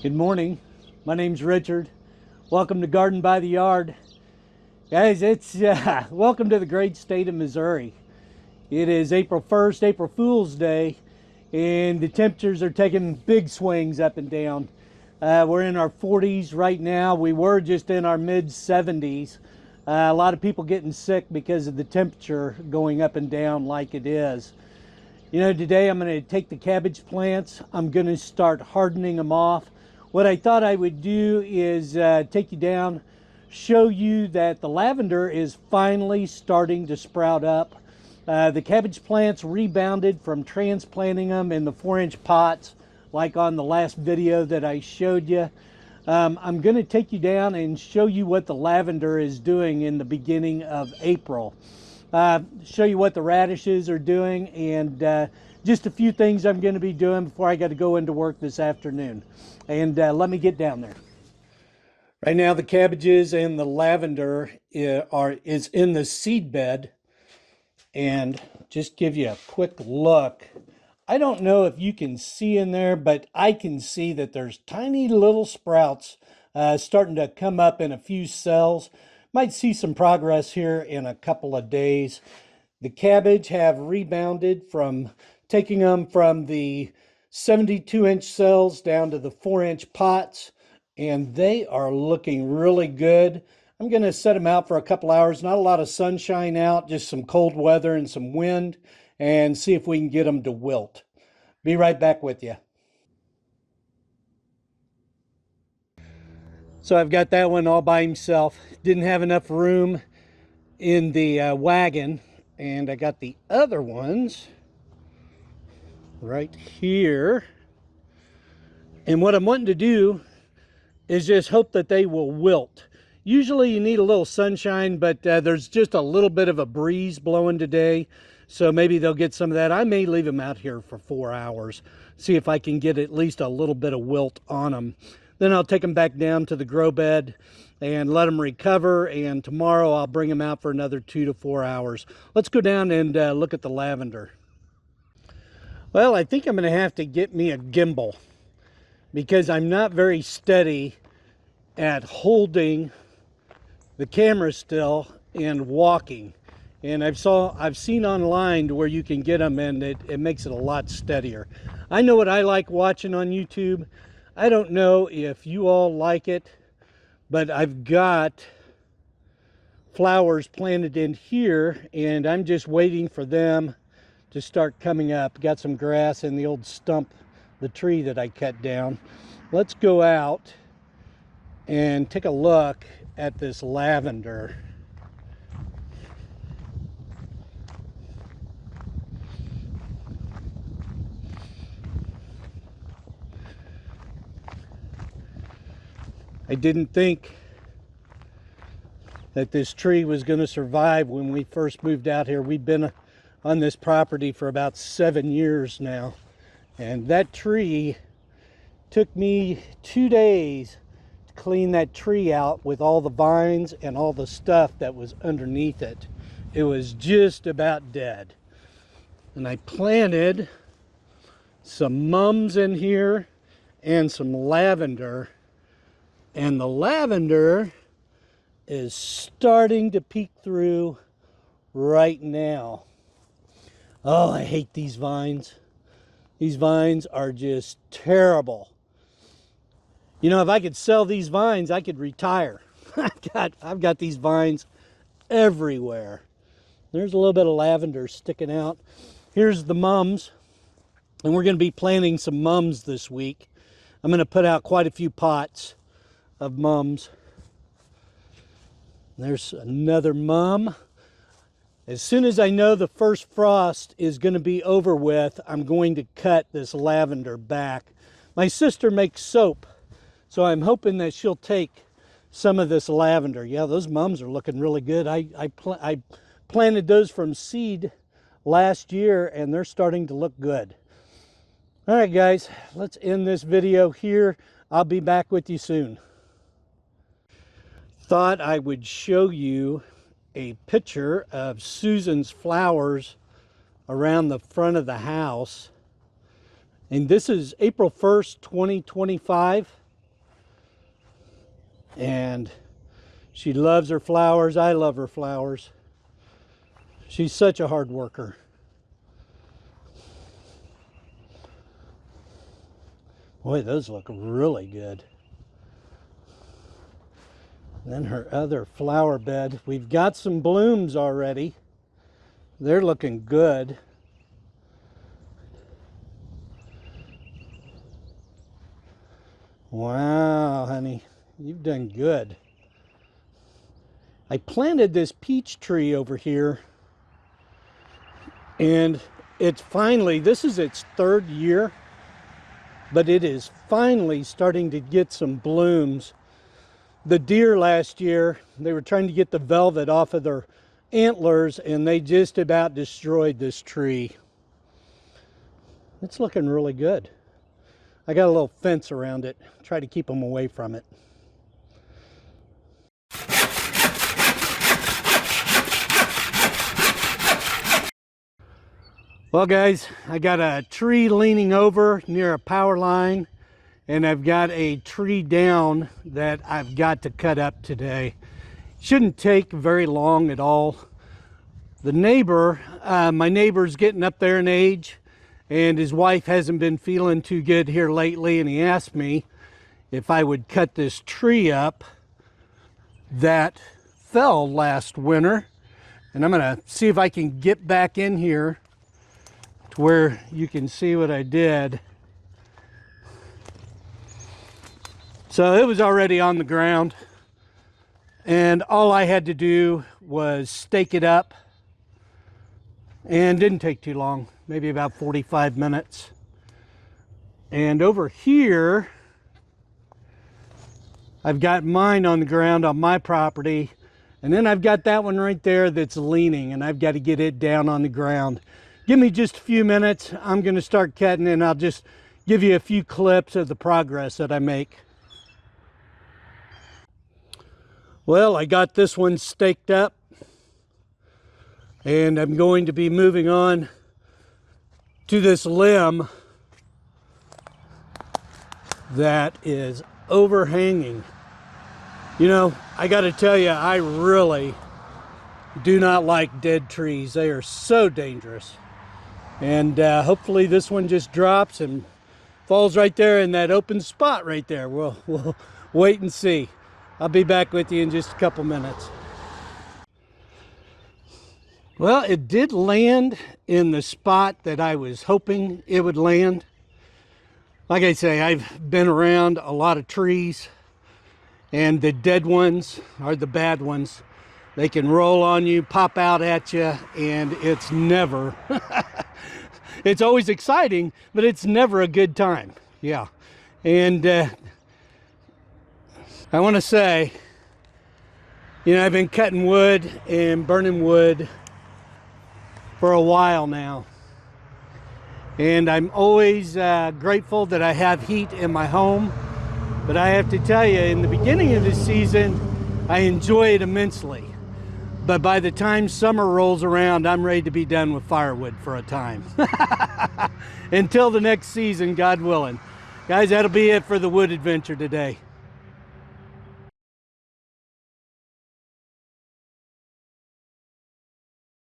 Good morning. My name's Richard. Welcome to Garden by the Yard. Guys, it's welcome to the great state of Missouri. It is April 1st, April Fool's Day, and the temperatures are taking big swings up and down. We're in our 40s right now. We were just in our mid 70s. A lot of people getting sick because of the temperature going up and down like it is. You know, today I'm going to take the cabbage plants. I'm going to start hardening them off. What I thought I would do is take you down, show you that the lavender is finally starting to sprout up. The cabbage plants rebounded from transplanting them in the 4-inch pots like on the last video that I showed you. I'm going to take you down and show you what the lavender is doing in the beginning of April. Show you what the radishes are doing, and just a few things I'm going to be doing before I got to go into work this afternoon. And let me get down there. Right now the cabbages and the lavender is in the seed bed, and just give you a quick look. I don't know if you can see in there, but I can see that there's tiny little sprouts starting to come up in a few cells. Might see some progress here in a couple of days. The cabbage have rebounded from taking them from the 72-inch cells down to the 4-inch pots, and they are looking really good. I'm going to set them out for a couple hours. Not a lot of sunshine out, just some cold weather and some wind, and see if we can get them to wilt. Be right back with you. So I've got that one all by himself. Didn't have enough room in the wagon, and I got the other ones right here. And what I'm wanting to do is just hope that they will wilt. Usually you need a little sunshine, but there's just a little bit of a breeze blowing today, so maybe they'll get some of that. I may leave them out here for 4 hours, see if I can get at least a little bit of wilt on them. Then I'll take them back down to the grow bed and let them recover, and tomorrow I'll bring them out for another 2 to 4 hours. Let's go down and look at the lavender. Well, I think I'm going to have to get me a gimbal because I'm not very steady at holding the camera still and walking. And I've seen online where you can get them, and it makes it a lot steadier. I know what I like watching on YouTube. I don't know if you all like it, but I've got flowers planted in here, and I'm just waiting for them to start coming up. Got some grass in the old stump, the tree that I cut down. Let's go out and take a look at this lavender. I didn't think that this tree was going to survive when we first moved out here. We've been on this property for about 7 years now, and that tree took me 2 days to clean that tree out with all the vines and all the stuff that was underneath it. It was just about dead. And I planted some mums in here and some lavender, and the lavender is starting to peek through right now. Oh, I hate these vines. These vines are just terrible. You know, if I could sell these vines, I could retire. I've got these vines everywhere. There's a little bit of lavender sticking out. Here's the mums, and we're going to be planting some mums this week. I'm going to put out quite a few pots of mums. There's another mum. As soon as I know the first frost is going to be over with, I'm going to cut this lavender back. My sister makes soap, so I'm hoping that she'll take some of this lavender. Yeah, those mums are looking really good. I planted those from seed last year, and they're starting to look good. All right, guys, let's end this video here. I'll be back with you soon. Thought I would show you a picture of Susan's flowers around the front of the house. And this is April 1st, 2025. And she loves her flowers. I love her flowers. She's such a hard worker. Boy, those look really good. Then her other flower bed. We've got some blooms already. They're looking good. Wow, honey, you've done good. I planted this peach tree over here, and it's finally, this is its 3rd year, but it is finally starting to get some blooms. The deer last year, they were trying to get the velvet off of their antlers, and they just about destroyed this tree. It's looking really good. I got a little fence around it, try to keep them away from it. Well guys, I got a tree leaning over near a power line, and I've got a tree down that I've got to cut up today. Shouldn't take very long at all. The neighbor, my neighbor's getting up there in age, and his wife hasn't been feeling too good here lately, and he asked me if I would cut this tree up that fell last winter. And I'm gonna see if I can get back in here to where you can see what I did. So it was already on the ground, and all I had to do was stake it up, and didn't take too long, maybe about 45 minutes. And over here, I've got mine on the ground on my property, and then I've got that one right there that's leaning, and I've got to get it down on the ground. Give me just a few minutes. I'm going to start cutting, and I'll just give you a few clips of the progress that I make. Well, I got this one staked up, and I'm going to be moving on to this limb that is overhanging. You know, I got to tell you, I really do not like dead trees. They are so dangerous. And hopefully this one just drops and falls right there in that open spot right there. We'll wait and see. I'll be back with you in just a couple minutes. Well, it did land in the spot that I was hoping it would land. Like I say, I've been around a lot of trees, and the dead ones are the bad ones. They can roll on you, pop out at you, and it's never, it's always exciting, but it's never a good time. Yeah. And I want to say, you know, I've been cutting wood and burning wood for a while now, and I'm always grateful that I have heat in my home. But I have to tell you, in the beginning of the season, I enjoy it immensely. But by the time summer rolls around, I'm ready to be done with firewood for a time. Until the next season, God willing. Guys, that'll be it for the wood adventure today.